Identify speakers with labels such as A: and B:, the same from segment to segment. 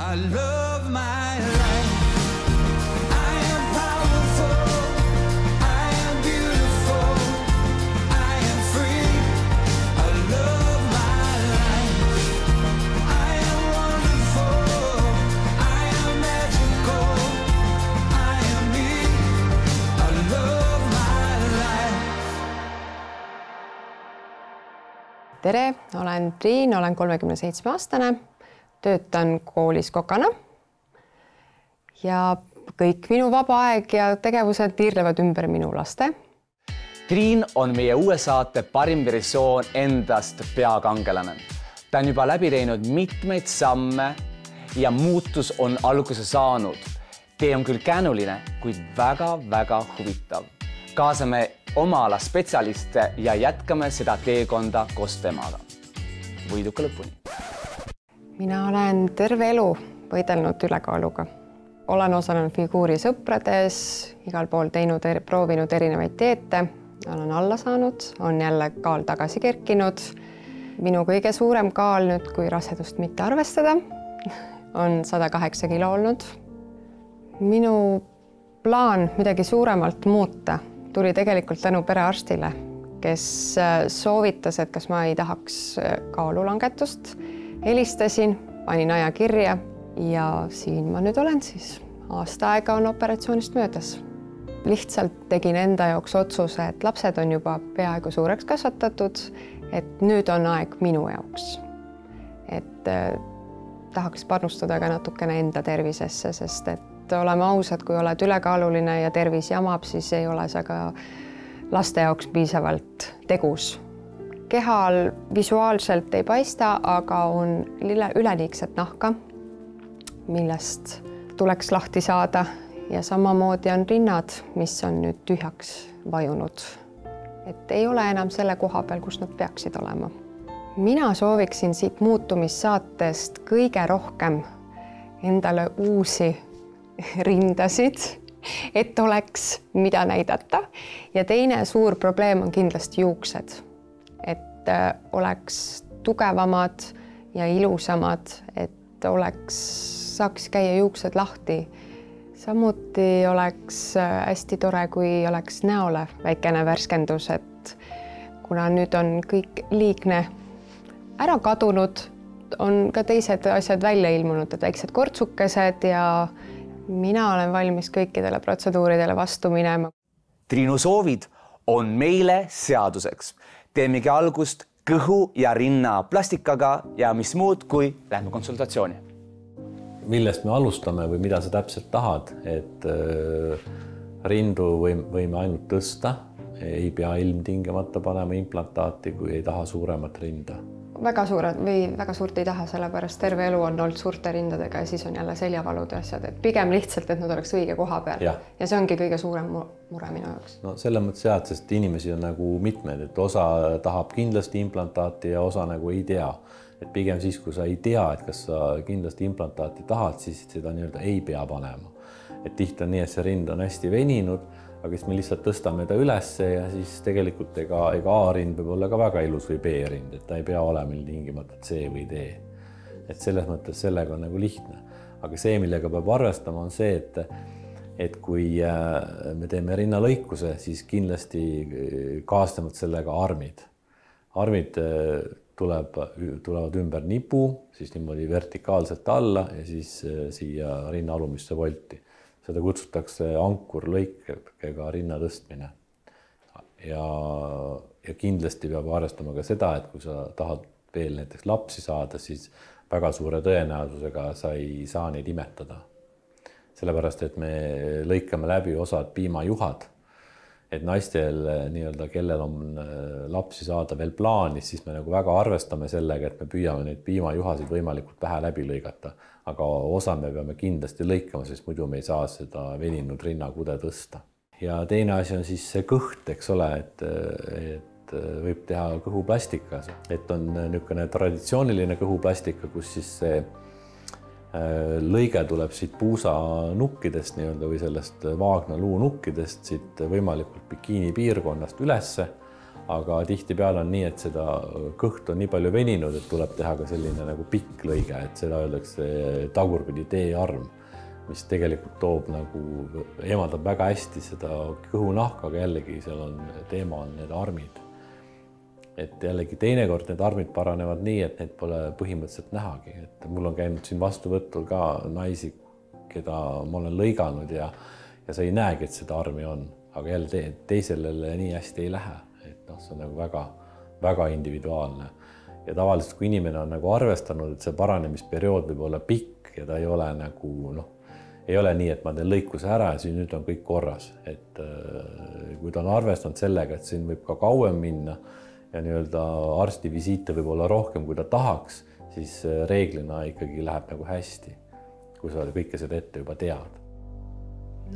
A: I love my life. I am powerful, I am beautiful, I am free. I love my life. I am wonderful, I am magical, I am me. I love my life.
B: Tere, olen Triin, olen 37-aastane, töötan koolis kokana ja kõik minu vaba aeg ja tegevused tiirlevad ümber minu laste.
C: Triin on meie uue saate parim versioon endast peakangelane. Ta on juba läbi teinud mitmeid samme ja muutus on alguse saanud. Tee on küll käänuline, kuid väga huvitav. Kaasame oma ala spetsialiste ja jätkame seda teekonda koos temaga. Võiduka lõpuni. Mina
B: olen terve elu võidelnud ülekaaluga. Olen osalenud figuurisõprades, igal pool proovinud erinevaid dieete, olen alla saanud, on jälle kaal tagasi kerkinud. Minu kõige suurem kaal nüüd, kui rasedust mitte arvestada, on 108 kilo olnud. Minu plaan midagi suuremalt muuta tuli tegelikult tänu perearstile, kes soovitas, et kas ma ei tahaks kaalulangetust. Helistasin, panin aja kirja ja siin ma nüüd olen siis. Aasta aega on operatsioonist möödas. Lihtsalt tegin enda jaoks otsuse, et lapsed on juba peaaegu suureks kasvatatud, et nüüd on aeg minu jaoks. Et tahaks panustada ka natukene enda tervisesse, sest et oleme ausad, kui oled ülekaaluline ja tervis jamab, siis ei ole see ka laste jaoks piisavalt tegus. Kehal visuaalselt ei paista, aga on üleliigset nahka, millest tuleks lahti saada ja samamoodi on rinnad, mis on nüüd tühjaks vajunud. Et ei ole enam selle koha peal, kus nad peaksid olema. Mina sooviksin siit muutumissaatest kõige rohkem endale uusi rindasid, et oleks mida näidata. Ja teine suur probleem on kindlasti juuksed. Et oleks tugevamad ja ilusamad, et saaks käia juuksed lahti. Samuti oleks hästi tore, kui oleks näole väikene värskendus, et kuna nüüd on kõik liigne ära kadunud, on ka teised asjad välja ilmunud, et väiksed kortsukesed ja mina olen valmis kõikidele protseduuridele vastu minema.
C: Triinu soovid on meile seaduseks. Teemegi algust kõhu ja rinna plastikaga ja mis muud, kui lähme konsultatsiooni.
D: Millest me alustame või mida sa täpselt tahad, et rindu võime ainult tõsta, ei pea ilmtingimata panema implantaati, kui ei taha suuremat rinda.
B: Väga suurt ei taha, sellepärast terve elu on olnud suurte rindadega ja siis on jälle seljavalud ja asjad, et pigem lihtsalt, et nad oleks õige koha peal. Ja see ongi kõige suurem mure minu jaoks.
D: No selle mõttes jah, sest inimesi on nagu mitmed, et osa tahab kindlasti implantaati ja osa nagu ei tea. Et pigem siis, kui sa ei tea, et kas sa kindlasti implantaati tahad, siis seda nii-öelda ei pea panema. Et tihti on nii, et see rind on hästi veninud, aga siis me lihtsalt tõstame ta ülesse ja siis tegelikult ega A-rind võib olla ka väga ilus või B-rind, et ta ei pea olema tingimata C või D. Et selles mõttes sellega on nagu lihtne. Aga see, millega peab arvestama, on see, et kui me teeme rinnalõikuse, siis kindlasti kaasnevad sellega armid. Armid tulevad ümber nipu, siis niimoodi vertikaalselt alla ja siis siia rinna alumisse volti. Seda kutsutakse ankurlõikega rinna tõstmine. Ja kindlasti peab arvestama ka seda, et kui sa tahad veel näiteks lapsi saada, siis väga suure tõenäosusega sa ei saa neid imetada. Sellepärast, et me lõikame läbi osad piimajuhad, et naistel, kellel on lapsi saada veel plaanis, siis me nagu väga arvestame sellega, et me püüame neid piimajuhasid võimalikult vähe läbi lõigata. Aga osa me peame kindlasti lõikama, sest muidu me ei saa seda veninud rinnakude tõsta. Ja teine asi on siis see kõht, eks ole, et võib teha kõhuplastika. Et on niisugune traditsiooniline kõhuplastika, kus siis see lõige tuleb siit puusa nukkidest või sellest vaagna luu nukkidest siit võimalikult bikiini piirkonnast ülesse, aga tihtipeale on nii, et seda kõht on nii palju veninud, et tuleb teha ka selline nagu pikk lõige, et seda öeldakse tagurpidi teearm, mis tegelikult toob nagu, eemaldab väga hästi seda kõhunahka, aga jällegi seal on teema on need armid. Et jällegi teinekord need armid paranevad nii, et need pole põhimõtteliselt nähagi. Et mul on käinud siin vastuvõtul ka naisi, keda ma olen lõiganud ja sa ei näegi, et seda armi on, aga jälle teisele nii hästi ei lähe. Et see on nagu väga individuaalne ja tavaliselt, kui inimene on nagu arvestanud, et see paranemisperiood võib olla pikk ja ta ei ole nagu ei ole nii, et ma teen lõikuse ära ja siis nüüd on kõik korras, et kui ta on arvestanud sellega, et siin võib ka kauem minna ja nii-öelda arstivisiite võib olla rohkem, kui ta tahaks, siis reeglina ikkagi läheb nagu hästi, kui sa kõike seda ette juba tead.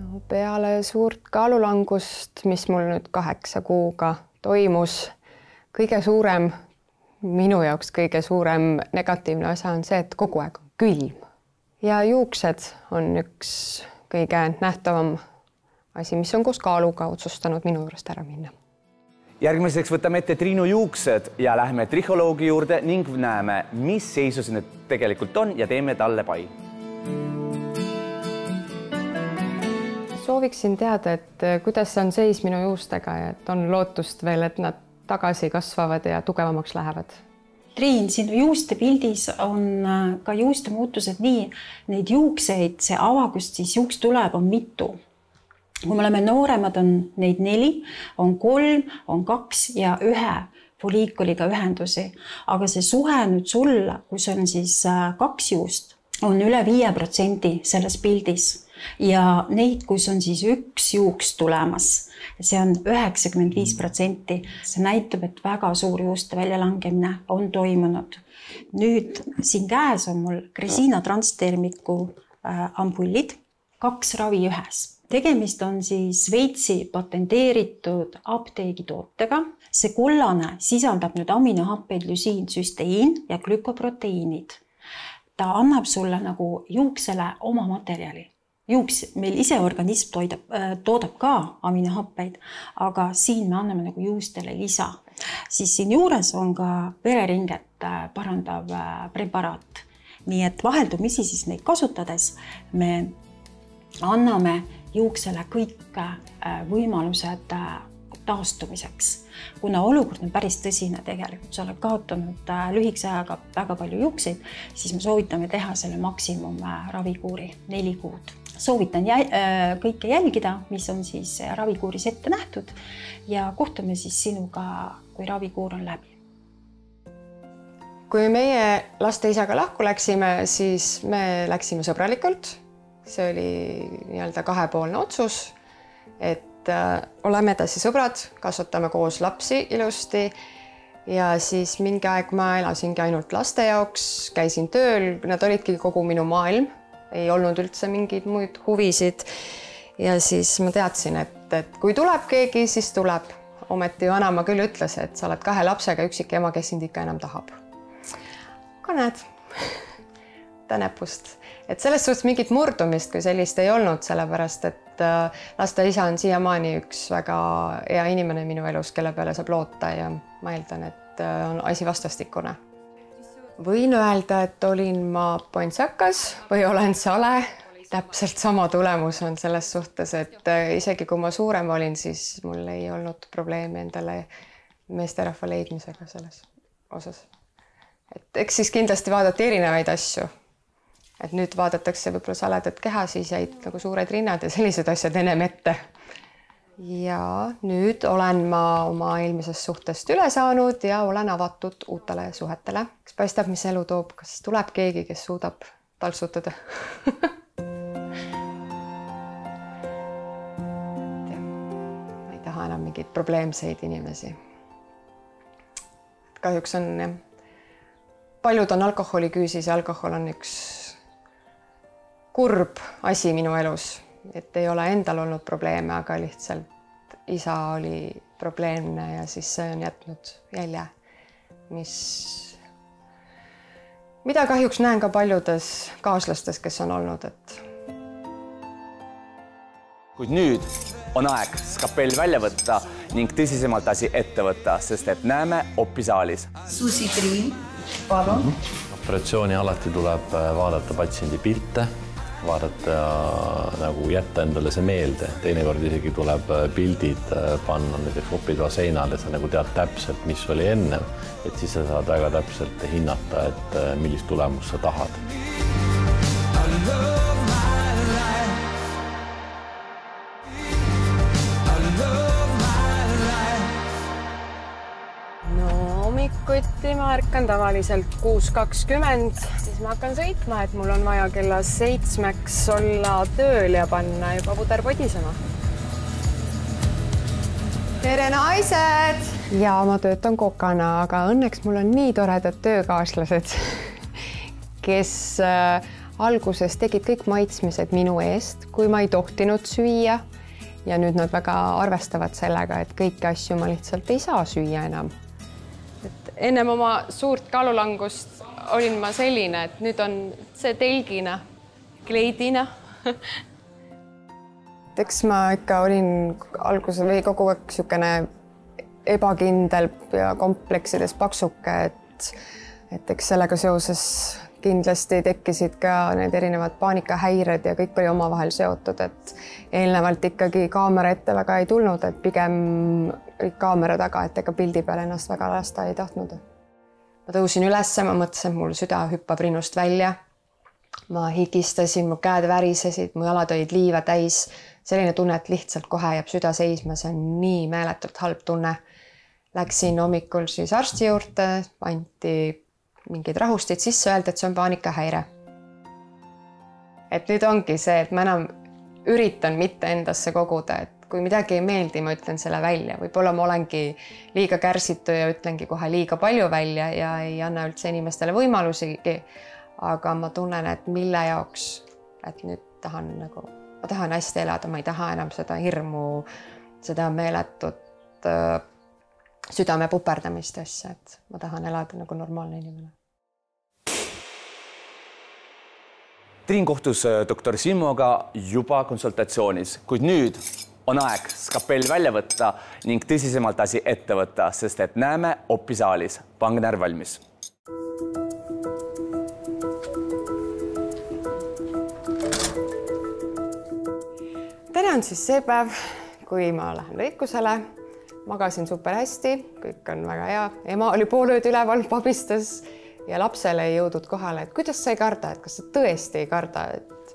B: No, peale suurt kaalulangust, mis mul nüüd 8 kuuga toimus, kõige suurem, minu jaoks kõige suurem negatiivne asja on see, et kogu aeg on külm. Ja juuksed on üks kõige nähtavam asi, mis on koos kaaluga otsustanud minu juurest ära minna.
C: Järgmiseks võtame ette Triinu juuksed ja lähme trihholoogi juurde ning näeme, mis seisus need tegelikult on ja teeme talle pai.
B: Sooviksin teada, et kuidas on seis minu juustega ja et on lootust veel, et nad tagasi kasvavad ja tugevamaks lähevad.
E: Triin, sinu juuste pildis on ka juuste muutused nii, neid juukseid, see avagust siis juuks tuleb, on mitu. Kui me oleme nooremad, on neid 4, on 3, on 2 ja 1 foliikuliga ühendusi. Aga see suhe nüüd sulle, kus on siis 2 juust, on üle 5% selles pildis. Ja neid, kus on siis 1 juuks tulemas, see on 95%. See näitab, et väga suur juuste väljalangemine on toimunud. Nüüd siin käes on mul Gresina Transdermiku ampullid, 2 ravi ühes. Tegemist on siis Šveitsi patenteeritud apteegitootega. See kollane sisaldab nüüd aminohappeid lüsiin, süsteiin ja glükoproteiinid. Ta annab sulle nagu juuksele oma materjali. Juuks, meil ise organism toodab ka aminohappeid, aga siin me anname nagu juustele lisa. Siis siin juures on ka vereringet parandav preparaat. Nii et vaheldumisi siis neid kasutades me anname juuksele kõik võimalused taastumiseks. Kuna olukord on päris tõsine tegelikult, sa oled kaotanud lühikese ajaga väga palju juukseid, siis me soovitame teha selle maksimum ravikuuri 4 kuud. Soovitan kõike jälgida, mis on siis ravikuuris ette nähtud ja kohtume siis sinuga, kui ravikuur on läbi.
B: Kui meie laste isaga lahku läksime, siis me läksime sõbralikult. See oli nii-öelda 2-poolne otsus, et oleme edasi sõbrad, kasvatame koos lapsi ilusti ja siis mingi aeg ma elasingi ainult laste jaoks, käisin tööl, nad olidki kogu minu maailm. Ei olnud üldse mingeid muid huvisid ja siis ma teadsin, et kui tuleb keegi, siis tuleb. Ometi vanama küll ütles, et sa oled 2 lapsega üksik ema, kes sind ikka enam tahab. Ka näed, tänepust. Et sellest suhtes mingit murdumist kui sellist ei olnud, sellepärast, et laste isa on siiamaani üks väga hea inimene minu elus, kelle peale saab loota ja ma eeldan, et on asi vastastikune. Võin öelda, et olin ma pontsakas või olen sale. Täpselt sama tulemus on selles suhtes, et isegi kui ma suurem olin, siis mul ei olnud probleemi endale meesterahva leidmisega selles osas. Et eks siis kindlasti vaadati erinevaid asju. Et nüüd vaadatakse võib-olla saledad keha, siis jäid nagu suured rinnad ja sellised asjad ennem ette. Ja nüüd olen ma oma eelmisest suhtest üle saanud ja olen avatud uutele suhetele. Kas paistab, mis elu toob? Kas tuleb keegi, kes suudab taltsutada? Ma ei taha enam mingeid probleemseid inimesi. Kahjuks on, paljud on alkoholiküüsis ja alkohol on üks kurb asi minu elus. Et ei ole endal olnud probleeme, aga lihtsalt isa oli probleemne ja siis see on jätnud jälje, mida kahjuks näen ka paljudes kaaslastes, kes on olnud.
C: Kuid nüüd on aeg skapell välja võtta ning tõsisemalt asi ette võtta, sest et näeme opisaalis.
F: Susi Triin, palun.
D: Operatsiooni alati tuleb vaadata patsiendi pilte, vaadata nagu jätta endale see meelde. Teinekord isegi tuleb pildid panna näiteks opitoa seinale, sa nagu tead täpselt, mis oli enne, et siis sa saad väga täpselt hinnata, et millist tulemust sa tahad.
B: Hommikuti ma ärkan tavaliselt 6:20, siis ma hakkan sõitma, et mul on vaja kella 7-ks olla tööl ja panna juba puder podisema. Tere naised! Ja ma töötan kokana, aga õnneks mul on nii toredad töökaaslased, kes alguses tegid kõik maitsmised minu eest, kui ma ei tohtinud süüa. Ja nüüd nad väga arvestavad sellega, et kõiki asju ma lihtsalt ei saa süüa enam. Ennem oma suurt kaalulangust olin ma selline, et nüüd on see telgina, kleidina. Eks ma ikka olin alguses või kogu aeg niisugune ebakindel ja kompleksides paksuke, et eks sellega seoses kindlasti tekkisid ka need erinevad paanikahäired ja kõik oli omavahel seotud, et eelnevalt ikkagi kaamera ette väga ei tulnud, et pigem kaamera taga, et ega pildi peal ennast väga lasta ei tahtnud. Ma tõusin üles, ma mõtlesin, et mul süda hüppab rinnust välja. Ma higistasin, mu käed värisesid, mu jalad olid liiva täis. Selline tunne, et lihtsalt kohe jääb süda seisma, see on nii meeletult halb tunne. Läksin hommikul siis arsti juurde, anti mingid rahustid sisse, öelda, et see on paanikahäire. Et nüüd ongi see, et ma enam üritan mitte endasse koguda, et kui midagi ei meeldi, ma ütlen selle välja. Võib-olla ma olengi liiga kärsitu ja ütlengi kohe liiga palju välja ja ei anna üldse inimestele võimalusigi. Aga ma tunnen, et mille jaoks, et nüüd ma tahan hästi elada, ma ei taha enam seda hirmu, seda meeletut südame puperdamist asja, et ma tahan elada nagu normaalne inimene.
C: Triin kohtus doktor Simmoga juba konsultatsioonis, kuid nüüd on aeg skapell välja võtta ning tõsisemalt asi ette võtta, sest et näeme opisaalis. Pange närv valmis.
B: Täna on siis see päev, kui ma lähen lõikusele. Magasin super hästi, kõik on väga hea. Ema oli poolööd üleval, pabistas ja lapsele ei jõudnud kohale, et kuidas sa ei karda, et kas sa tõesti ei karda, et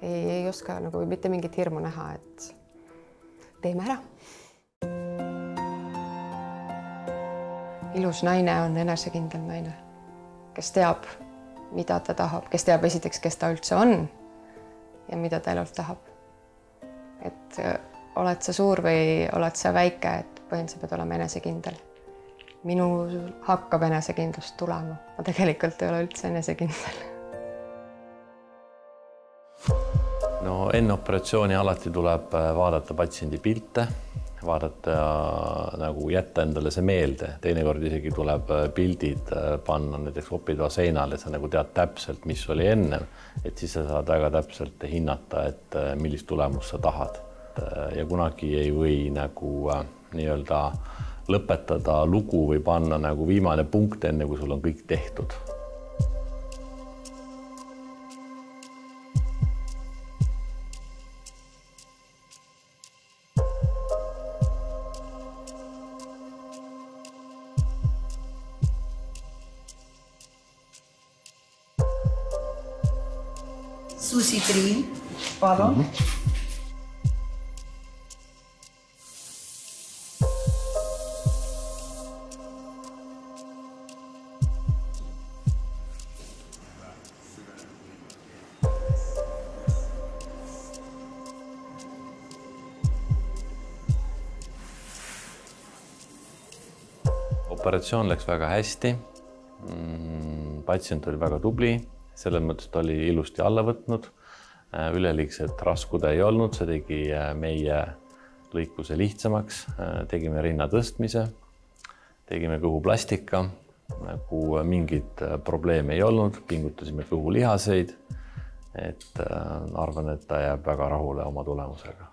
B: ei oska nagu mitte mingit hirmu näha, et teeme ära. Ilus naine on enesekindel naine, kes teab, mida ta tahab, kes teab esiteks, kes ta üldse on ja mida ta elult tahab. Et oled sa suur või oled sa väike, et põhimõtteliselt pead olema enesekindel. Minu hakkab enesekindlust tulema. Ma tegelikult ei ole üldse enesekindel.
D: No enne operatsiooni alati tuleb vaadata patsiendi pilte, vaadata nagu jätta endale see meelde. Teinekord isegi tuleb pildid panna näiteks opitoa seinale, sa nagu tead täpselt, mis oli enne, et siis sa saad väga täpselt hinnata, et millist tulemust sa tahad. Ja kunagi ei või nagu nii-öelda lõpetada lugu või panna nagu viimane punkt enne, kui sul on kõik tehtud.
F: Susi Triin, palun.
D: Operatsioon läks väga hästi. Patsient oli väga tubli, selles mõttes ta oli ilusti alla võtnud. Üleliigset raskuda ei olnud, see tegi meie lõikuse lihtsamaks. Tegime rinna tõstmise, tegime kõhuplastika, nagu mingit probleemi ei olnud, pingutasime kõhulihaseid. Et arvan, et ta jääb väga rahule oma tulemusega.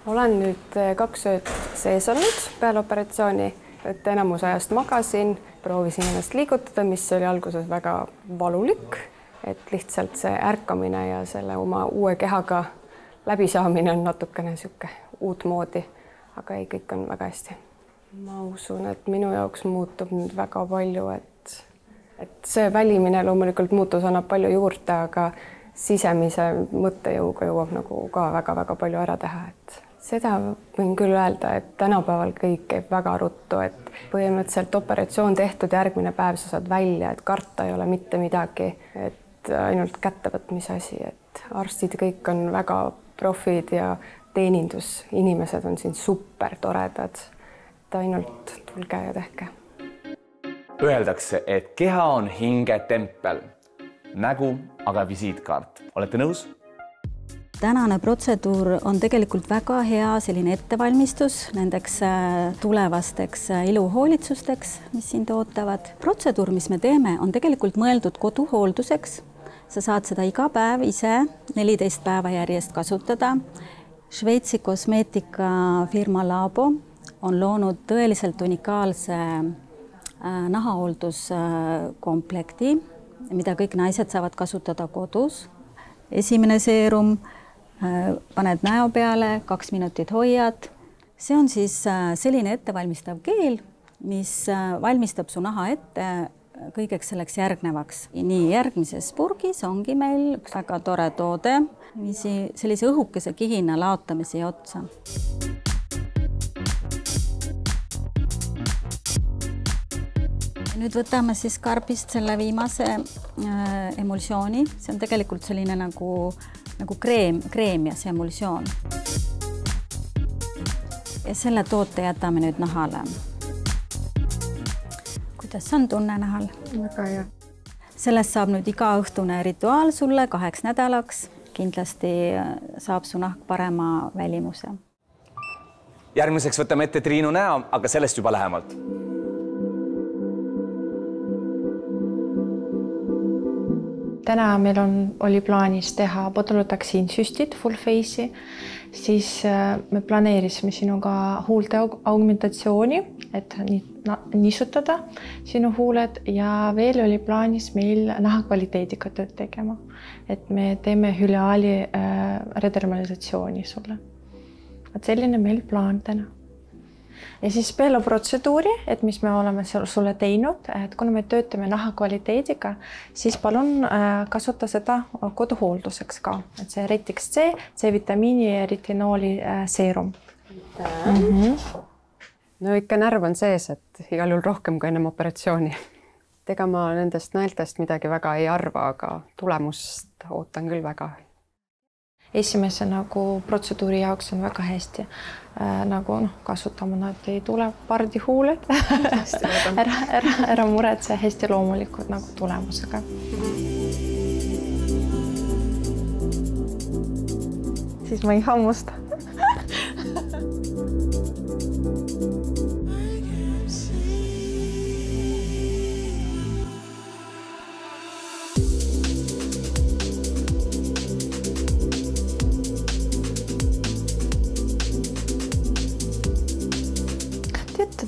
B: olen nüüd 2 ööd sees olnud peale operatsiooni, et enamus ajast magasin, proovisin ennast liigutada, mis oli alguses väga valulik, et lihtsalt see ärkamine ja selle oma uue kehaga läbisaamine on natukene niisugune uutmoodi, aga ei, kõik on väga hästi. Ma usun, et minu jaoks muutub nüüd väga palju, et see välimine loomulikult muutus annab palju juurde, aga sisemise mõttejõuga jõuab nagu ka väga-väga palju ära teha, et seda võin küll öelda, et tänapäeval kõik käib väga ruttu, et põhimõtteliselt operatsioon tehtud, järgmine päev sa saad välja, et karta ei ole mitte midagi, et ainult kättevõtmise asi, et arstid kõik on väga profid ja teenindusinimesed on siin super toredad, et ainult tulge ja tehke.
C: Öeldakse, et keha on hinge tempel, nägu aga visiitkaart. Olete nõus?
G: Tänane protseduur on tegelikult väga hea selline ettevalmistus nendeks tulevasteks iluhoolitsusteks, mis sind ootavad. Protseduur, mis me teeme, on tegelikult mõeldud koduhoolduseks. Sa saad seda iga päev ise 14 päeva järjest kasutada. Šveitsi kosmeetikafirma Labo on loonud tõeliselt unikaalse nahahoolduskomplekti, mida kõik naised saavad kasutada kodus. Esimene seerum, paned näo peale, 2 minutit hoiad. See on siis selline ettevalmistav keel, mis valmistab su naha ette kõigeks selleks järgnevaks. Nii järgmises purgis ongi meil üks väga tore toode, sellise õhukese kihina laotamise otsa. Nüüd võtame siis karbist selle viimase emulsiooni. See on tegelikult selline nagu kreemias emulsioon. Ja selle toote jätame nüüd nahale. Kuidas on tunne nahal?
B: Väga hea.
G: Sellest saab nüüd iga õhtune rituaal sulle 2 nädalaks. Kindlasti saab su nahk parema välimuse.
C: Järgmiseks võtame ette Triinu näo, aga sellest juba lähemalt.
H: Täna meil oli plaanis teha botulotaksiinsüstid full face'i, siis me planeerisime sinuga huulte augmentatsiooni, et niisutada sinu huuled ja veel oli plaanis meil nahakvaliteediga tööd tegema, et me teeme hüleaali redermalisatsiooni sulle. Et selline meil plaan täna. Ja siis peale protseduuri, et mis me oleme sulle teinud, et kuna me töötame nahakvaliteediga, siis palun kasuta seda koduhoolduseks ka. Et see Retix C, C-vitamiini ja retinooli seerum.
B: No ikka närv on sees, et igal juhul rohkem kui ennem operatsiooni. Ega ma nendest näeltest midagi väga ei arva, aga tulemust ootan küll väga.
H: Esimese protseduuri jaoks on väga hästi kasutama, nad ei tule pardihuuled. Ära muretse, hästi loomulikud tulemusega. Siis ma ei hammusta.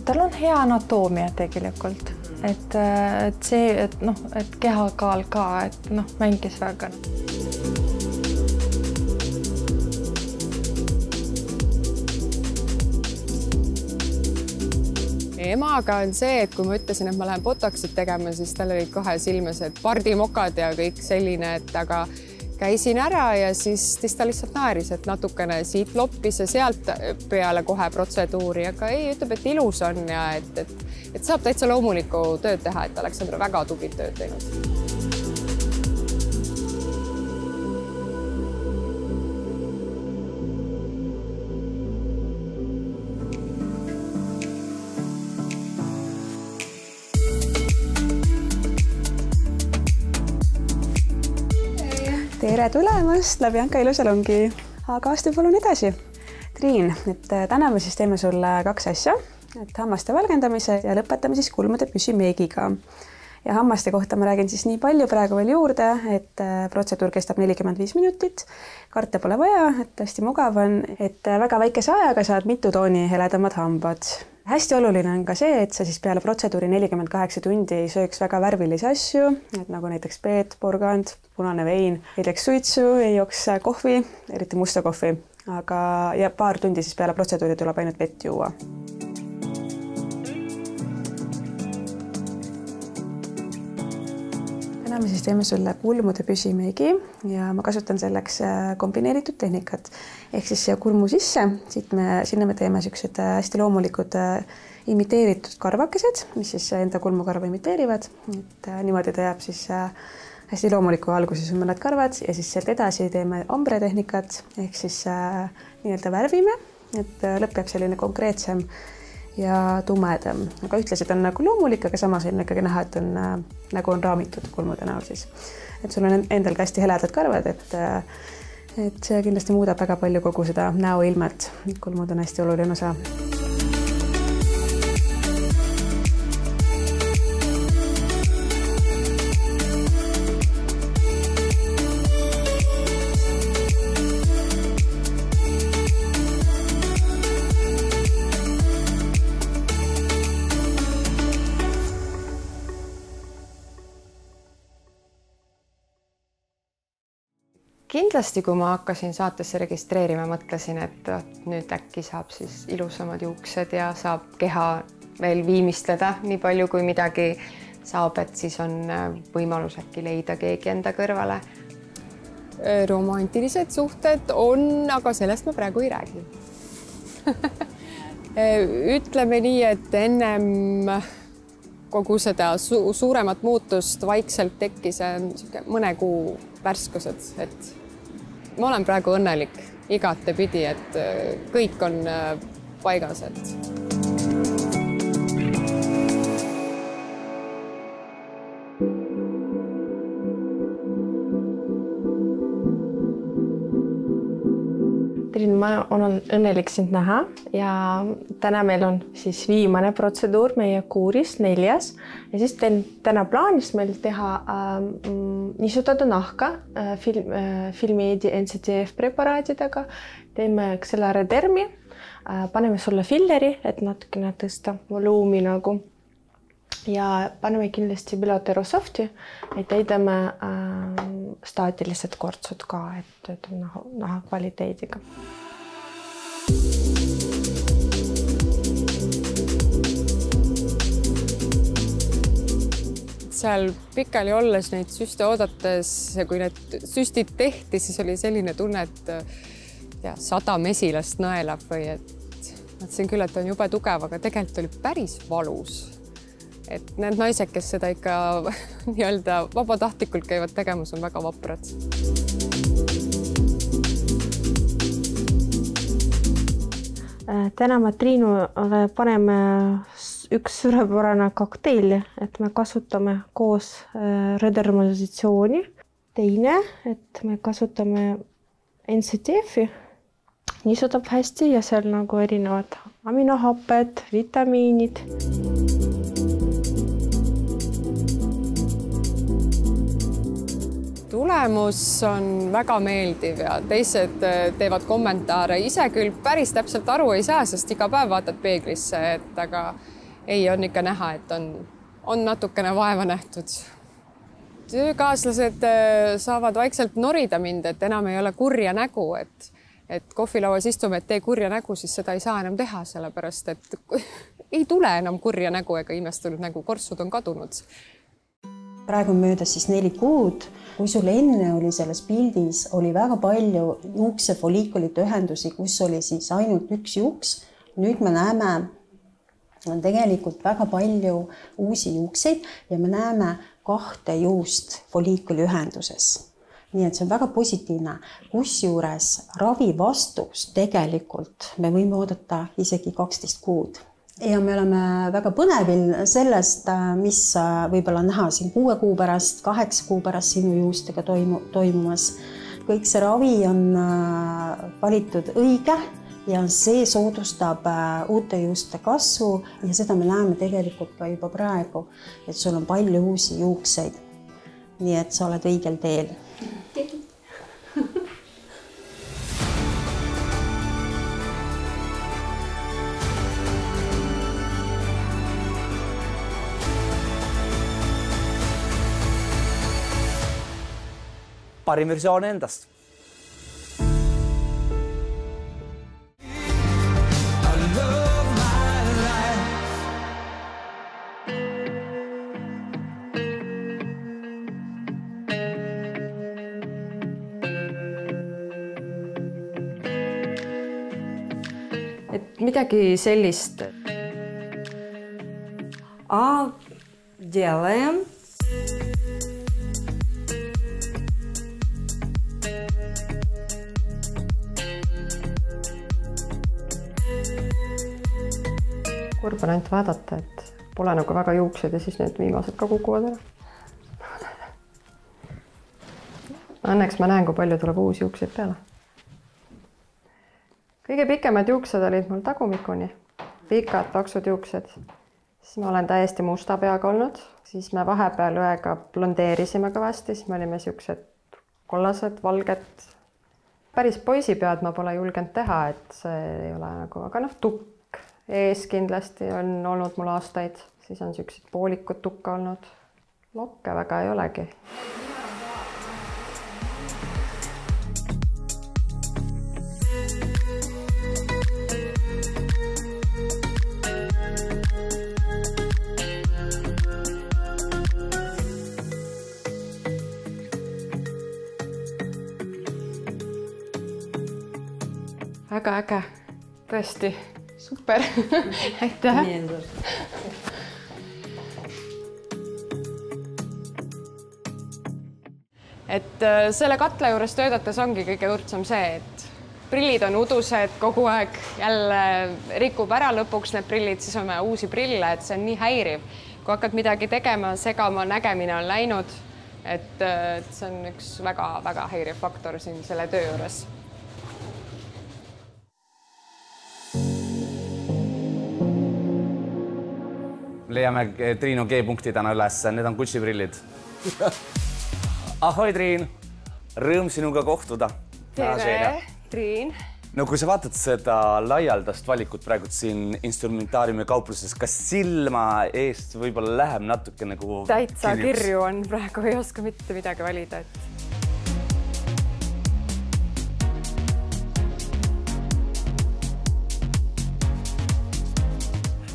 H: Tal on hea anatoomia tegelikult, et kehakaal ka, et mängis väga.
B: Emaga on see, et kui ma ütlesin, et ma lähen botoxit tegema, siis tal olid kohe silmes, et pardimokad ja kõik selline, et aga käisin ära ja siis ta lihtsalt naeris, et natukene siit loppis ja sealt peale kohe protseduuri, aga ei, ütleb, et ilus on ja et saab täitsa loomulikku tööd teha, et Aleksandr väga tublit tööd teinud.
I: Tere tulemast läbi Anka ilusalongi, aga astu palun edasi. Triin, et täna me siis teeme sulle 2 asja, et hammaste valgendamise ja lõpetame siis kulmude püsimeegiga. ja hammaste kohta ma räägin siis nii palju praegu veel juurde, et protseduur kestab 45 minutit. Karte pole vaja, et hästi mugav on, et väga väikese ajaga saad mitu tooni heledamad hambad. Hästi oluline on ka see, et sa siis peale protseduuri 48 tundi ei sööks väga värvilisi asju, et nagu näiteks peet, porgand, punane vein, ei teeks suitsu, ei jooks kohvi, eriti musta kohvi, aga ja paar tundi siis peale protseduuri tuleb ainult vett juua. Täna me siis teeme sulle kulmude püsimeigi ja ma kasutan selleks kombineeritud tehnikat. Ehk siis siia kulmu sisse, sinna me teeme sellised hästi loomulikud imiteeritud karvakesed, mis siis enda kulmukarva imiteerivad. Et niimoodi ta jääb siis hästi loomuliku alguses on mõned karvad ja siis sealt edasi teeme ombre tehnikat ehk siis nii-öelda värvime, et lõpp jääb selline konkreetsem ja tumedam, aga ühtlaselt on nagu loomulik, aga samas on ikkagi näha, et on nagu on raamitud kulmude näol siis. Et sul on endal ka hästi heledad karvad, et see kindlasti muudab väga palju kogu seda näoilmet. Kulmud on hästi oluline osa.
B: Kindlasti, kui ma hakkasin saatesse registreerima, mõtlesin, et nüüd äkki saab siis ilusamad juuksed ja saab keha veel viimistleda nii palju, kui midagi saab, et siis on võimalus äkki leida keegi enda kõrvale.
J: Romantilised suhted on, aga sellest ma praegu ei räägi. Ütleme nii, et ennem kogu seda suuremat muutust vaikselt tekkis mõne kuu värskused, et ma olen praegu õnnelik igatepidi, et kõik on paigas, et
H: Triin, ma olen õnnelik sind näha ja täna meil on siis viimane protseduur meie kuuris, 4. ja siis täna plaanis meil teha niisutada nahka Filmedi NCTF preparaatidega. Teeme XLR-dermi, paneme sulle filleri, et natukene tõsta voluumi nagu. Ja paneme kindlasti Biloterosofti, et täidame staatilised kortsud ka, et töötame naha kvaliteediga.
J: Seal pikali olles neid süste oodates ja kui need süstid tehti, siis oli selline tunne, et 100 mesilast naelab või et mõtlesin küll, et on jube tugev, aga tegelikult oli päris valus. Et need naised, kes seda ikka nii-öelda vabatahtlikult käivad tegemas, on väga vaprad.
H: Täna me Triinule paneme üks suurepärane kokteil, et me kasutame koos redermalisatsiooni. Teine, et me kasutame NCTF-i, niisutab hästi ja seal nagu erinevad aminohapped, vitamiinid.
J: Tulemus on väga meeldiv ja teised teevad kommentaare. Ise küll päris täpselt aru ei saa, sest iga päev vaatad peeglisse, et aga ei on ikka näha, et on natukene vaeva nähtud. Töökaaslased saavad vaikselt norida mind, et enam ei ole kurja nägu, et kohvilauas istume, et tee kurja nägu, siis seda ei saa enam teha, sellepärast et ei tule enam kurja nägu ega imestunud nägu, kortsud on kadunud.
E: Praegu on möödas siis 4 kuud. Kui sul enne oli selles pildis, oli väga palju juuksefoliikulite ühendusi, kus oli siis ainult üks juuks. Nüüd me näeme tegelikult väga palju uusi juukseid ja me näeme 2 juust foliikuli ühenduses. Nii et see on väga positiivne. Kusjuures ravi vastus tegelikult me võime oodata isegi 12 kuud. Ja me oleme väga põnevil sellest, mis võib-olla näha siin 6 kuu pärast, 8 kuu pärast sinu juustega toimumas. Kõik see ravi on valitud õige ja see soodustab uute juuste kasvu ja seda me näeme tegelikult ka juba praegu, et sul on palju uusi juukseid. Nii et sa oled õigel teel.
C: Parim versioon endast.
B: Et midagi sellist.
K: Делаем.
B: Kurb on ainult vaadata, et pole nagu väga juuksed ja siis need viimased ka kukuvad ära. Õnneks ma näen, kui palju tuleb uusi juukseid peale. Kõige pikemad juuksed olid mul tagumikuni. Pikad, paksud juuksed. Siis ma olen täiesti musta peaga olnud. Siis me vahepeal õega blondeerisime kõvasti. Siis me olime siuksed kollased, valged. Päris poisipead ma pole julgenud teha, et see ei ole nagu, aga tukk. Ees kindlasti on olnud mul aastaid, siis on siuksed poolikud tukka olnud. Lokke väga ei olegi. Väga äge, tõesti. Super, aitäh. Et selle katla juures töötates ongi kõige õrdsam see, et prillid on udused kogu aeg, jälle rikub ära lõpuks need prillid, siis on vaja uusi prille, et see on nii häiriv. Kui hakkad midagi tegema, segama, nägemine on läinud, et see on üks väga-väga häiriv faktor siin selle töö juures.
C: Leiame Triinu G-punkti täna üles, need on Gucci prillid. Ahoi, Triin! Rõõm sinuga kohtuda.
B: Tere, Triin!
C: No kui sa vaatad seda laialdast valikut praegu siin instrumentaariumi kaupluses, kas silma eest võib-olla läheb natuke nagu
B: täitsa kirju on praegu, ei oska mitte midagi valida, et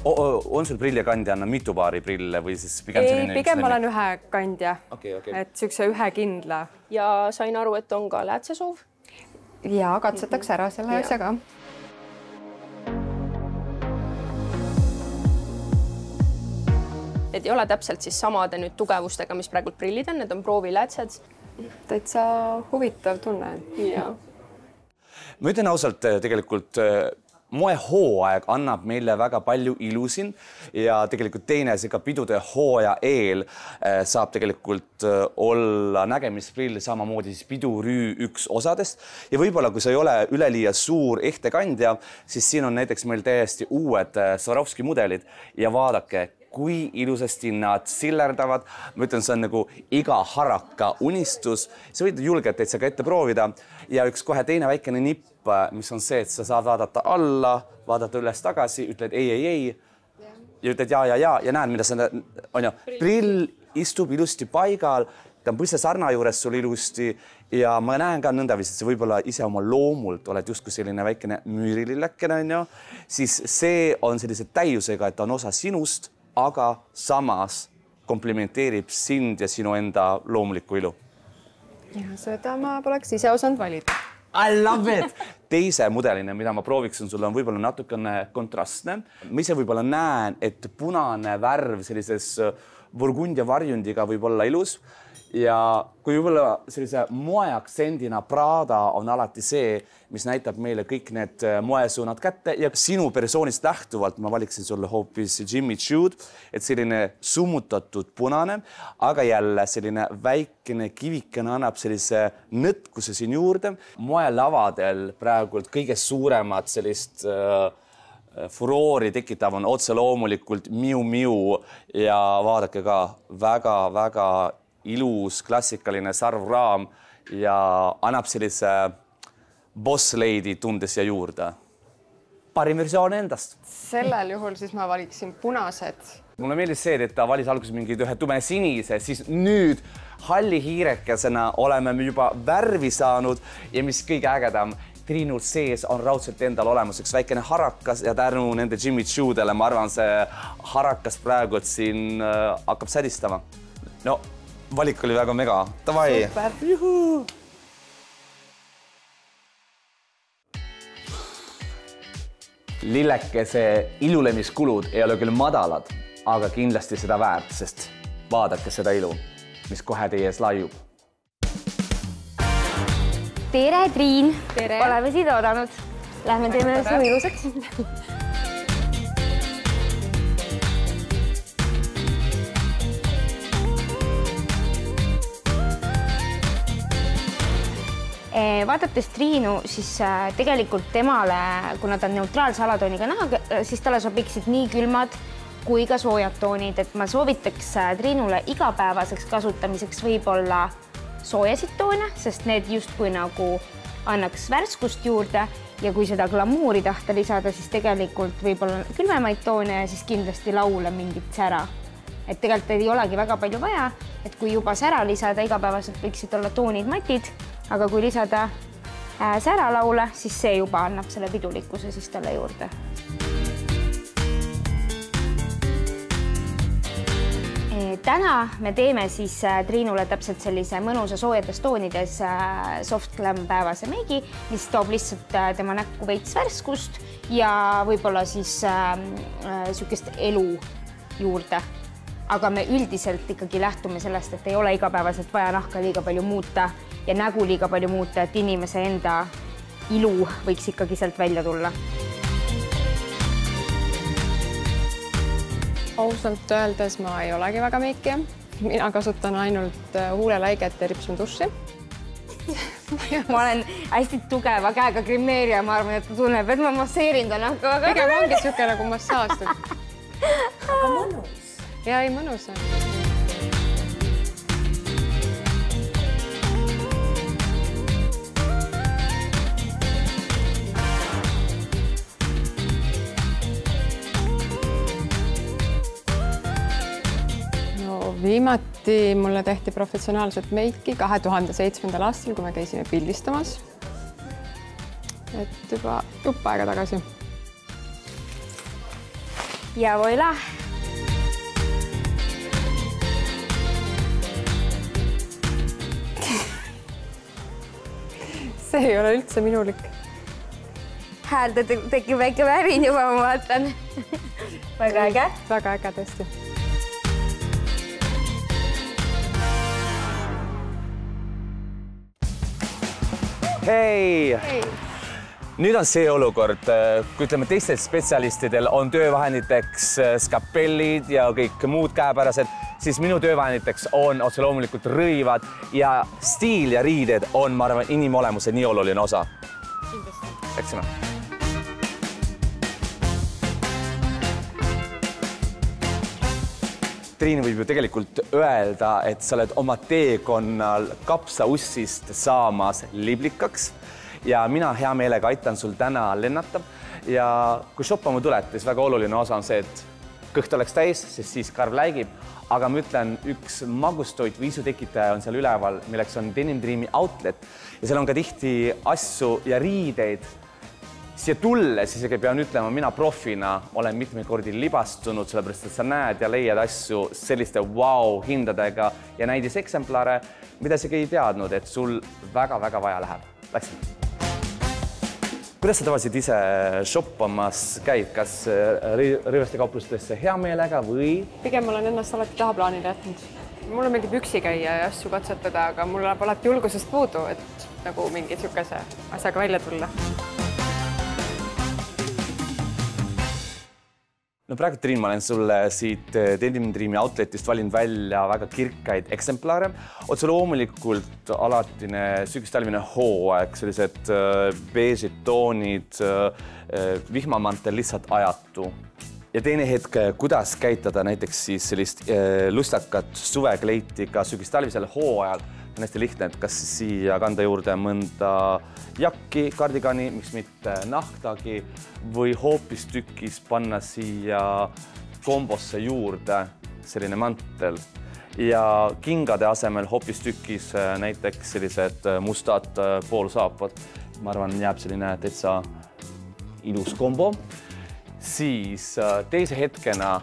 C: on sul prillikandjana mitu paari prille või siis pigem selline?
B: Ei, pigem olen ühe kandja,
C: okay.
B: Et siukse ühe kindla.
L: Ja sain aru, et on ka läätsesoov?
B: Ja katsetaks ära selle asjaga.
L: Et ei ole täpselt siis samade nüüd tugevustega, mis praegu prillid on, need on prooviläätsed.
B: Täitsa huvitav tunne.
L: Ja.
C: Ma ütlen ausalt, tegelikult moehooaeg annab meile väga palju ilusin ja tegelikult teine see ka pidude hooaja eel saab tegelikult olla nägemisprill samamoodi siis pidurüü üks osadest ja võib-olla kui sa ei ole üleliia suur ehtekandja, siis siin on näiteks meil täiesti uued Swarovski mudelid ja vaadake, kui ilusasti nad sillerdavad. Ma ütlen, see on nagu iga haraka unistus. Sa võid julgelt täitsa ka ette proovida ja üks kohe teine väikene nipp, mis on see, et sa saad vaadata alla, vaadata üles tagasi, ütled ei ja ütled ja näed, mida see on ju. Prill istub ilusti paigal, ta on põsse sarna juures sul ilusti ja ma näen ka nõndaviisi, et sa võib-olla ise oma loomult oled justkui selline väikene müürilillekene, on ju, siis see on sellise täiusega, et ta on osa sinust, aga samas komplimenteerib sind ja sinu enda loomulikku ilu.
B: Ja seda ma poleks ise osanud valida.
C: I love it! Teise mudelina, mida ma prooviksin, sul on võib-olla natukene kontrastne. Ma ise võib-olla näen, et punane värv sellises burgundia varjundiga võib olla ilus ja kui võib-olla sellise moeaktsendina Prada on alati see, mis näitab meile kõik need moesuunad kätte ja sinu persoonist lähtuvalt ma valiksin sulle hoopis Jimmy Choo'd, et selline summutatud punane, aga jälle selline väikene kivikene annab sellise nõtkuse siin juurde. Moelavadel praegult kõige suuremat sellist furoori tekitav on otse loomulikult Miu Miu ja vaadake ka väga-väga ilus klassikaline sarvraam ja annab sellise boss lady tunde siia juurde. Parim versioon endast.
B: Sellel juhul siis ma valiksin punased.
C: Mulle meeldis see, et ta valis alguses mingid ühe tume sinise, siis nüüd halli hiirekesena oleme me juba värvi saanud ja mis kõige ägedam, Triinul sees on raudselt endal olemas üks väikene harakas ja tänu nende Jimmy Choodele, ma arvan, see harakas praegu siin hakkab sädistama. No, valik oli väga mega. Tavai!
B: Super!
C: Juhu! Lillekese ilulemiskulud ei ole küll madalad, aga kindlasti seda väärt, sest vaadake seda ilu, mis kohe teie ees laiub.
K: Tere, Triin!
B: Tere!
K: Oleme siit oodanud. Lähme teeme su ilusaks. Vaadates Triinu, siis tegelikult temale, kuna ta on neutraalse alatooniga nahaga, siis talle sobiksid nii külmad kui ka soojad toonid, et ma soovitaks Triinule igapäevaseks kasutamiseks võib-olla soojasid toone, sest need justkui nagu annaks värskust juurde ja kui seda glamuuri tahta lisada, siis tegelikult võib-olla külmemaid toone ja siis kindlasti laule mingit sära. Et tegelikult ei olegi väga palju vaja, et kui juba sära lisada, igapäevaselt võiksid olla toonid matid, aga kui lisada säralaule, siis see juba annab selle pidulikkuse siis talle juurde. Täna me teeme siis Triinule täpselt sellise mõnusa soojades toonides soft glam päevase meigi, mis toob lihtsalt tema näkku veits värskust ja võib-olla siis sükest elu juurde. Aga me üldiselt ikkagi lähtume sellest, et ei ole igapäevaselt vaja nahka liiga palju muuta ja nägu liiga palju muuta, et inimese enda ilu võiks ikkagi sealt välja tulla.
B: Ausalt öeldes ma ei olegi väga meiki. Mina kasutan ainult huuleläiget ja ripsun duši.
K: Ma olen hästi tugeva käega grimeerija, ma arvan, et ta tunneb, et ma masseerin ta nahka.
B: Pigem ongi siuke nagu massaas.
K: Aga mõnus.
B: Ja ei mõnus on. Viimati mulle tehti professionaalset meiki 2007. aastal, kui me käisime pildistamas. Et juba jupp aega tagasi.
K: Ja voila!
B: See ei ole üldse minulik.
K: Häälde tekib väike värin juba, ma vaatan. Väga äge.
B: Väga äge tõesti.
C: Hei! Nüüd on see olukord, kui ütleme teistel spetsialistidel on töövahenditeks skapellid ja kõik muud käepärased, siis minu töövahenditeks on otse loomulikult rõivad ja stiil ja riided on, ma arvan, inimolemuse nii oluline osa. Läksime. Triin võib ju tegelikult öelda, et sa oled oma teekonnal kapsaussist saamas liblikaks ja mina hea meelega aitan sul täna lennata. Ja kui shoppama tulete, siis väga oluline osa on see, et kõht oleks täis, sest siis karv läigib. Aga ma ütlen, üks magustoit või isutekitaja on seal üleval, milleks on Denim Dreami outlet ja seal on ka tihti asju ja riideid. Siia tulles isegi pean ütlema, mina profina olen mitmeid kordi libastunud, sellepärast et sa näed ja leiad asju selliste hindadega ja näidis eksemplare, mida isegi ei teadnud, et sul väga-väga vaja läheb. Läksime. Kuidas sa tavaliselt ise shoppamas käid? Kas rõiveste kauplustesse hea meelega või?
B: Pigem olen ennast alati tahaplaanile jätnud.
J: mulle meeldib üksi käia ja asju katsetada, aga mul läheb alati julgusest puudu, et nagu mingi niisuguse asjaga välja tulla.
C: No praegu, Triin, ma olen sulle siit Denim Dreami outletist valinud välja väga kirkaid eksemplare. Otse loomulikult alatine sügistalvine hooaeg, sellised beežid toonid, vihmamantel lihtsalt ajatu. Ja teine hetk, kuidas käitada näiteks siis sellist lustakat suvekleiti ka sügistalvisel hooajal. On hästi lihtne, et kas siia kanda juurde mõnda jakki, kardigani, miks mitte nahktagi või hoopis tükis panna siia kombosse juurde selline mantel ja kingade asemel hoopis tükis näiteks sellised mustad poolsaapad. Ma arvan, jääb selline täitsa ilus kombo. Siis teise hetkena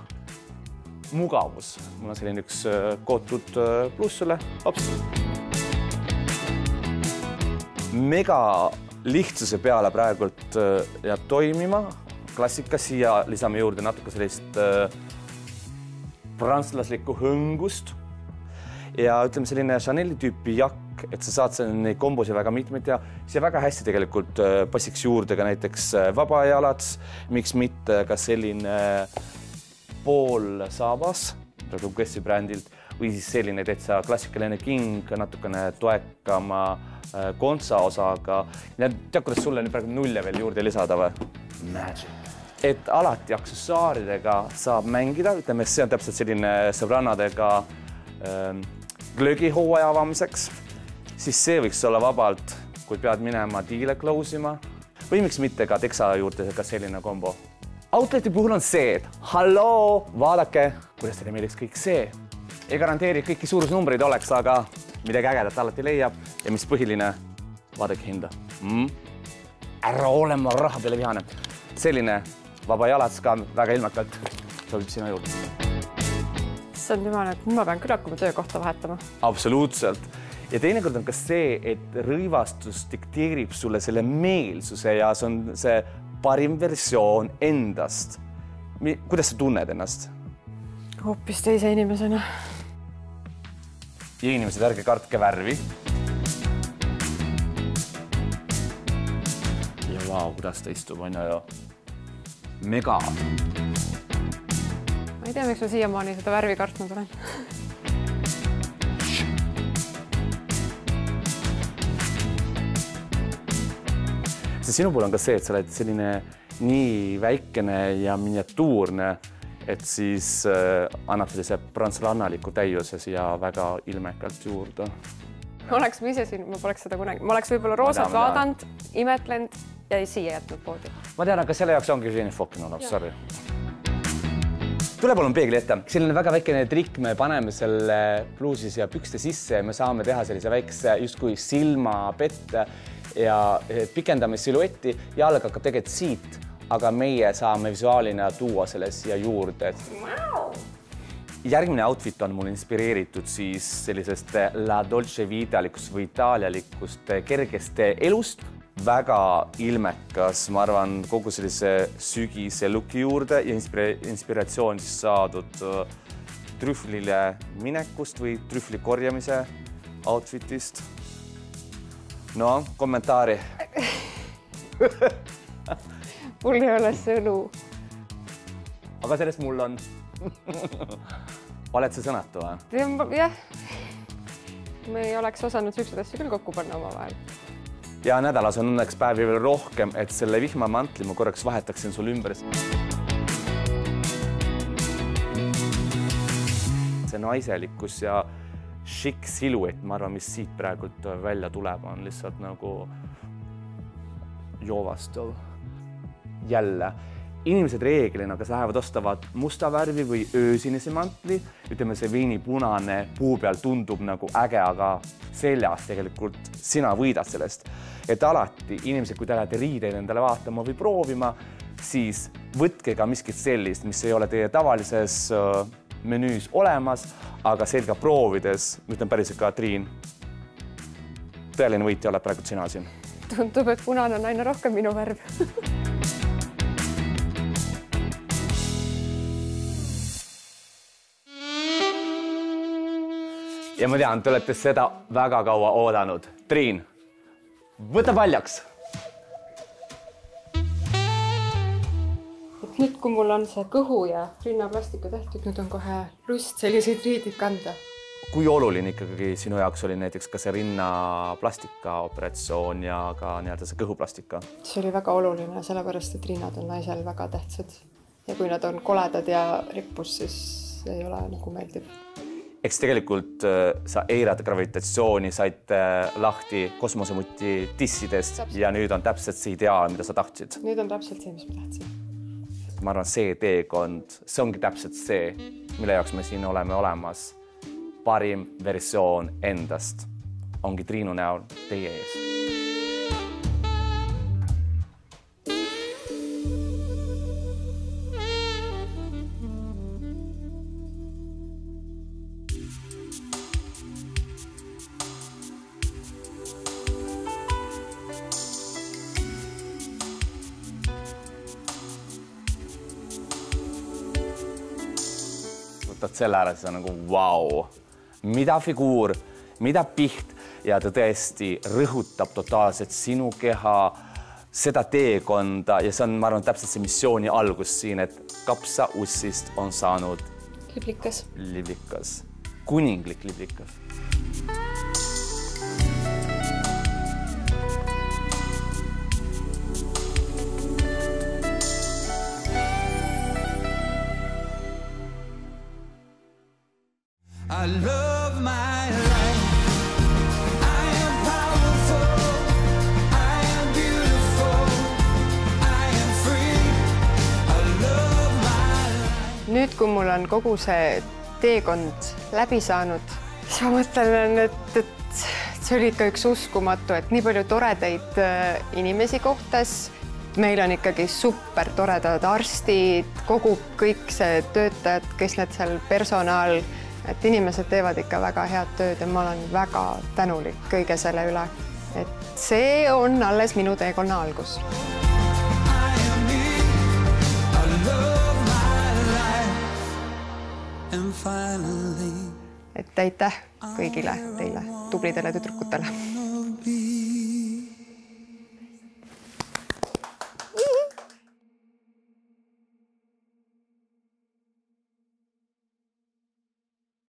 C: mugavus. Mul on selline üks kootud pluss sulle. Hops. Mega lihtsuse peale praegult jääb toimima. Klassika siia lisame juurde natuke sellist prantslaslikku hõngust. Ja ütleme selline Chaneli tüüpi jakk, et sa saad neid kombosi väga mitmeid ja siia väga hästi tegelikult passiks juurde ka näiteks vabajalad, miks mitte ka selline pool saabas, praegu Guessi brändilt, või siis selline täitsa klassikaline king, natukene toekama kontsa osaga. Ja tead, kuidas sulle praegu nulle veel juurde lisada või? Magic. Et alati aksessaaridega saab mängida, ütleme, see on täpselt selline sõbrannadega glögi hooaja avamiseks, siis see võiks olla vabalt, kui pead minema diile close'ima või miks mitte ka teksa juurde ka selline kombo. Outleti puhul on see, et halloo, vaadake, kuidas teile meeldiks kõik see. Ei garanteeri kõiki suurusnumbreid oleks, aga midagi ägedat alati leiab ja mis põhiline, vaadake hinda. Ära ole ma raha peale vihane. Selline vaba jalats ka väga ilmekalt sobib sina juurde.
J: See on jumala, et ma pean küll hakkama töökohta vahetama.
C: Absoluutselt. Ja teinekord on ka see, et rõivastus dikteerib sulle selle meelsuse ja see on see parim versioon endast. Kuidas sa tunned ennast?
J: Hoopis teise inimesena.
C: Ja inimesed, ärge kartke värvi. Ja vau, kuidas ta istub, on ju mega.
J: Ma ei tea, miks ma siiamaani seda värvi kartnud olen.
C: Sinu puhul on ka see, et sa oled selline nii väikene ja miniatuurne, et siis annab sellise prantslannaliku täiuse siia väga ilmekalt juurde.
J: Oleks ma ise siin, ma poleks seda kunagi. Ma oleks võib-olla roosat vaadanud, imetlenud ja siia jätnud poodi.
C: Ma tean, aga selle jaoks ongi selline fokin olnud, sorry. Tule palun peegli ette. Selline väga väikene trikk, me paneme selle pluusis ja pükste sisse ja me saame teha sellise väikse justkui silmapette ja pikendame siluetti ja alg hakkab tegelikult siit, aga meie saame visuaalina tuua selle siia juurde. Järgmine outfit on mul inspireeritud siis sellisest La Dolce Vitalikust või itaalialikust kergest elust. Väga ilmekas, ma arvan, kogu sellise sügise looki juurde ja inspiratsioon siis saadud trühvlile minekust või trühvli korjamise outfitist. No, kommentaari.
J: Mul ei ole sõnu.
C: Aga sellest mul on. Oled sa sõnatu, või?
J: Jah. Me ei oleks osanud süüksed asju küll kokku panna oma vahel.
C: Ja nädalas on õnneks päevi veel rohkem, et selle vihmamantli ma korraks vahetaksin sul ümber. See naiselikkus ja šik siluett, ma arvan, mis siit praegult välja tuleb, on lihtsalt nagu joovastav. Jälle, inimesed reeglina, kes lähevad ostavad musta värvi või öösinise mantli, ütleme see veinipunane puu peal tundub nagu äge, aga seljas tegelikult sina võidad sellest. Et alati inimesed, kui te lähete riideid endale vaatama või proovima, siis võtke ka miskit sellist, mis ei ole teie tavalises menüüs olemas, aga selga proovides, ütlen päriselt ka, Triin, tõeline võitja oled praegu sina siin.
J: Tundub, et punane on aina rohkem minu värv.
C: ja ma tean, te olete seda väga kaua oodanud. Triin, võta paljaks.
J: Et nüüd, kui mul on see kõhu ja rinnaplastiku tehtud, nüüd on kohe lust selliseid riidid kanda.
C: Kui oluline ikkagi sinu jaoks oli näiteks ka see rinnaplastika operatsioon ja ka nii-öelda see kõhuplastika?
J: See oli väga oluline, sellepärast, et rinnad on naisel väga tähtsad. Ja kui nad on koledad ja rippus, siis ei ole nagu meeldiv.
C: Eks tegelikult sa eirad gravitatsiooni, said lahti kosmosemuti tissidest ja nüüd on täpselt see ideaal, mida sa tahtsid.
J: Nüüd on täpselt see, mis ma tahtsin.
C: Ma arvan, see teekond, see ongi täpselt see, mille jaoks me siin oleme olemas. Parim versioon endast ongi Triinu näol teie ees. Võtad selle ära, siis on nagu vau. Mida figuur, mida piht ja ta tõesti rõhutab totaalselt sinu keha, seda teekonda ja see on, ma arvan, täpselt see missiooni algus siin, et kapsa ussist on saanud liblikas, kuninglik liblikas.
A: I love my life. I am powerful. I am beautiful. I am free. I love my life.
B: Nüüd, kui mul on kogu see teekond läbi saanud, siis ma mõtlen, et see oli ikka üks uskumatu, et nii palju toredaid inimesi kohtas. Meil on ikkagi super toredad arstid, kõik see töötajad, kes need seal personal, et inimesed teevad ikka väga head tööd ja ma olen väga tänulik kõige selle üle. Et see on alles minu teekonna algus. Et aitäh kõigile teile, tublidele tüdrukutele.